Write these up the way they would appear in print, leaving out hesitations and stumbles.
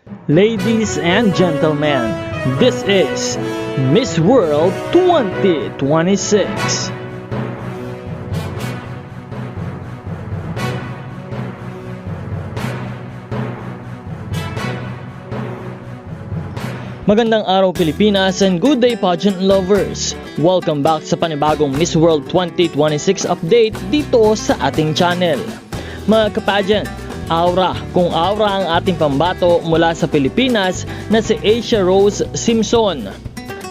Ladies and gentlemen, this is Miss World 2026. Magandang araw Pilipinas and good day pageant lovers! Welcome back sa panibagong Miss World 2026 update dito sa ating channel. Mga kapageant, aura kung aura ang ating pambato mula sa Pilipinas na si Asia Rose Simpson.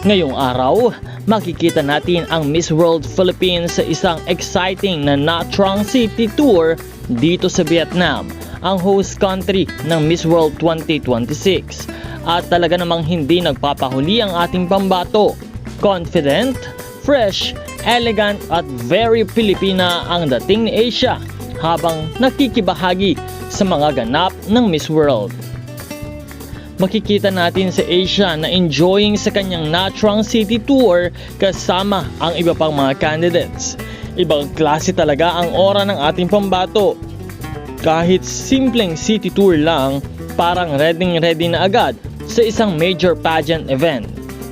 Ngayong araw, makikita natin ang Miss World Philippines sa isang exciting na Nha Trang City Tour dito sa Vietnam, ang host country ng Miss World 2026. At talaga namang hindi nagpapahuli ang ating pambato. Confident, fresh, elegant at very Pilipina ang dating ni Asia habang nakikibahagi sa mga ganap ng Miss World. Makikita natin si Asia na enjoying sa kanyang Nha Trang City Tour kasama ang iba pang mga candidates. Ibang klase talaga ang aura ng ating pambato. Kahit simpleng city tour lang, parang ready na agad sa isang major pageant event.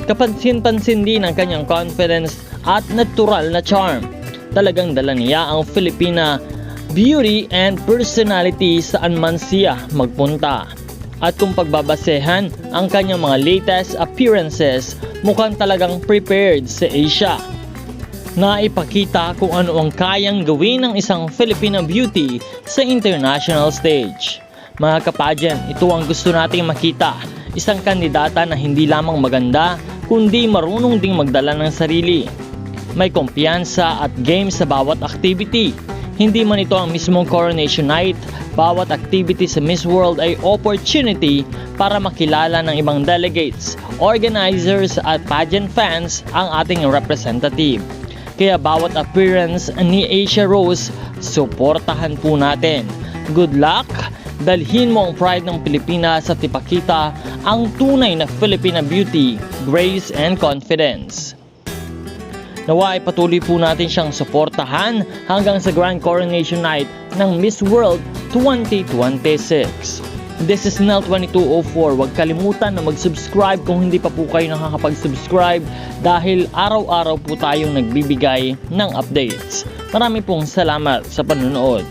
Kapansin-pansin din ang kanyang confidence at natural na charm. Talagang dala niya ang Filipina beauty and personality saan man siya magpunta. At kung pagbabasehan ang kanyang mga latest appearances, mukhang talagang prepared si Asia. Naipakita kung ano ang kayang gawin ng isang Filipina beauty sa international stage. Mga kapageant, ito ang gusto nating makita. Isang kandidata na hindi lamang maganda, kundi marunong ding magdala ng sarili. May kumpiyansa at game sa bawat activity. Hindi man ito ang mismong coronation night, bawat activity sa Miss World ay opportunity para makilala ng ibang delegates, organizers at pageant fans ang ating representative. Kaya bawat appearance ni Asia Rose, suportahan po natin. Good luck! Dalhin mo ang pride ng Pilipinas at ipakita ang tunay na Filipina beauty, grace and confidence. Nawa ay patuloy po natin siyang suportahan hanggang sa Grand Coronation Night ng Miss World 2026. This is Nel2204. Huwag kalimutan na mag-subscribe kung hindi pa po kayo nakakapag-subscribe dahil araw-araw po tayong nagbibigay ng updates. Marami pong salamat sa panonood.